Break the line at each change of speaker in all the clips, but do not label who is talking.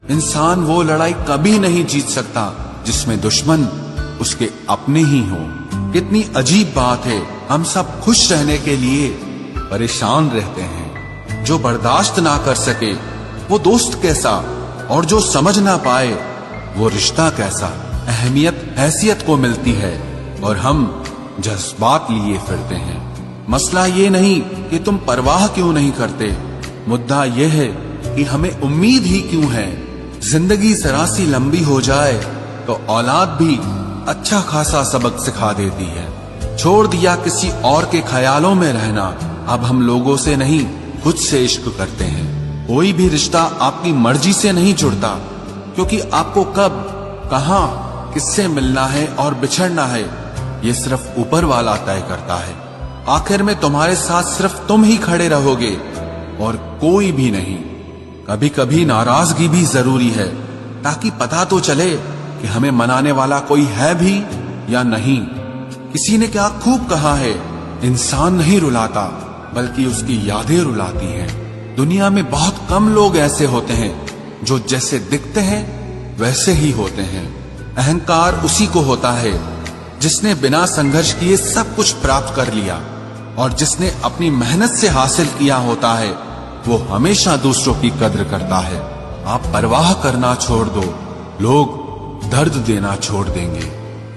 इंसान वो लड़ाई कभी नहीं जीत सकता जिसमें दुश्मन उसके अपने ही हो। कितनी अजीब बात है, हम सब खुश रहने के लिए परेशान रहते हैं। जो बर्दाश्त ना कर सके वो दोस्त कैसा, और जो समझ ना पाए वो रिश्ता कैसा। अहमियत हैसियत को मिलती है और हम जज्बात लिए फिरते हैं। मसला ये नहीं कि तुम परवाह क्यों नहीं करते, मुद्दा ये है कि हमें उम्मीद ही क्यों है। जिंदगी जरा सी लंबी हो जाए तो औलाद भी अच्छा खासा सबक सिखा देती है। छोड़ दिया किसी और के ख्यालों में रहना, अब हम लोगों से नहीं खुद से इश्क करते हैं। कोई भी रिश्ता आपकी मर्जी से नहीं जुड़ता, क्योंकि आपको कब, कहां, किससे मिलना है और बिछड़ना है ये सिर्फ ऊपर वाला तय करता है। आखिर में तुम्हारे साथ सिर्फ तुम ही खड़े रहोगे और कोई भी नहीं। कभी कभी नाराजगी भी जरूरी है, ताकि पता तो चले कि हमें मनाने वाला कोई है भी या नहीं। किसी ने क्या खूब कहा है, इंसान नहीं रुलाता बल्कि उसकी यादें रुलाती हैं। दुनिया में बहुत कम लोग ऐसे होते हैं जो जैसे दिखते हैं वैसे ही होते हैं। अहंकार उसी को होता है जिसने बिना संघर्ष किए सब कुछ प्राप्त कर लिया, और जिसने अपनी मेहनत से हासिल किया होता है वो हमेशा दूसरों की कद्र करता है। आप परवाह करना छोड़ दो, लोग दर्द देना छोड़ देंगे।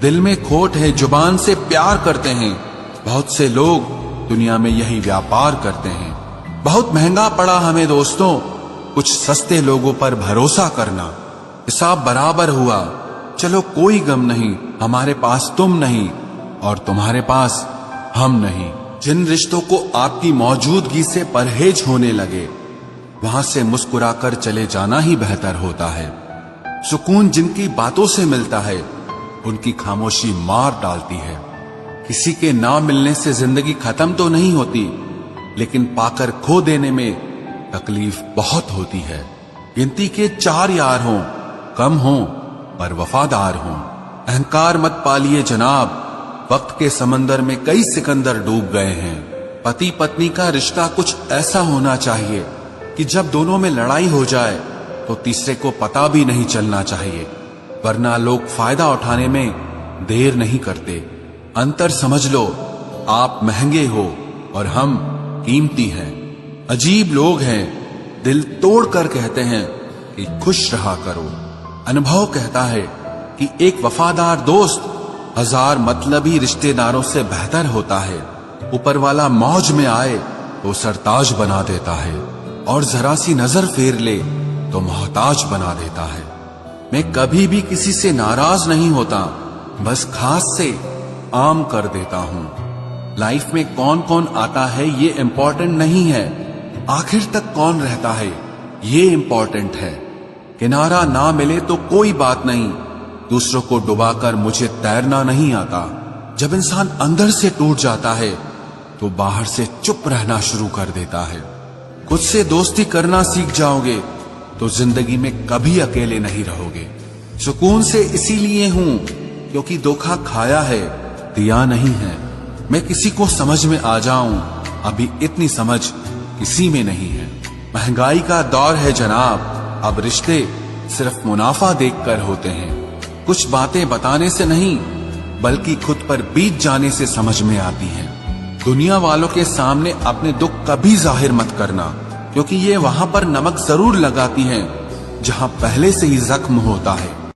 दिल में खोट है, जुबान से प्यार करते हैं। बहुत से लोग दुनिया में यही व्यापार करते हैं। बहुत महंगा पड़ा हमें दोस्तों कुछ सस्ते लोगों पर भरोसा करना। हिसाब बराबर हुआ, चलो कोई गम नहीं, हमारे पास तुम नहीं और तुम्हारे पास हम नहीं। जिन रिश्तों को आपकी मौजूदगी से परहेज होने लगे वहां से मुस्कुराकर चले जाना ही बेहतर होता है। सुकून जिनकी बातों से मिलता है उनकी खामोशी मार डालती है। किसी के ना मिलने से जिंदगी खत्म तो नहीं होती, लेकिन पाकर खो देने में तकलीफ बहुत होती है। गिनती के 4 यार हों, कम हों पर वफादार हों। अहंकार मत पालिए जनाब, वक्त के समंदर में कई सिकंदर डूब गए हैं। पति पत्नी का रिश्ता कुछ ऐसा होना चाहिए कि जब दोनों में लड़ाई हो जाए तो तीसरे को पता भी नहीं चलना चाहिए, वरना लोग फायदा उठाने में देर नहीं करते। अंतर समझ लो, आप महंगे हो और हम कीमती हैं। अजीब लोग हैं, दिल तोड़ कर कहते हैं कि खुश रहा करो। अनुभव कहता है कि एक वफादार दोस्त 1000 मतलबी रिश्तेदारों से बेहतर होता है। ऊपर वाला मौज में आए तो सरताज बना देता है, और जरा सी नजर फेर ले तो मोहताज बना देता है। मैं कभी भी किसी से नाराज नहीं होता, बस खास से आम कर देता हूं। लाइफ में कौन कौन आता है ये इम्पोर्टेंट नहीं है, आखिर तक कौन रहता है ये इम्पोर्टेंट है। किनारा ना मिले तो कोई बात नहीं, दूसरों को डुबाकर मुझे तैरना नहीं आता। जब इंसान अंदर से टूट जाता है तो बाहर से चुप रहना शुरू कर देता है। खुद से दोस्ती करना सीख जाओगे तो जिंदगी में कभी अकेले नहीं रहोगे। सुकून से इसीलिए हूं क्योंकि धोखा खाया है, दिया नहीं है। मैं किसी को समझ में आ जाऊं, अभी इतनी समझ किसी में नहीं है। महंगाई का दौर है जनाब, अब रिश्ते सिर्फ मुनाफा देखकर होते हैं। कुछ बातें बताने से नहीं बल्कि खुद पर बीत जाने से समझ में आती हैं। दुनिया वालों के सामने अपने दुख कभी जाहिर मत करना, क्योंकि ये वहां पर नमक जरूर लगाती हैं जहां पहले से ही जख्म होता है।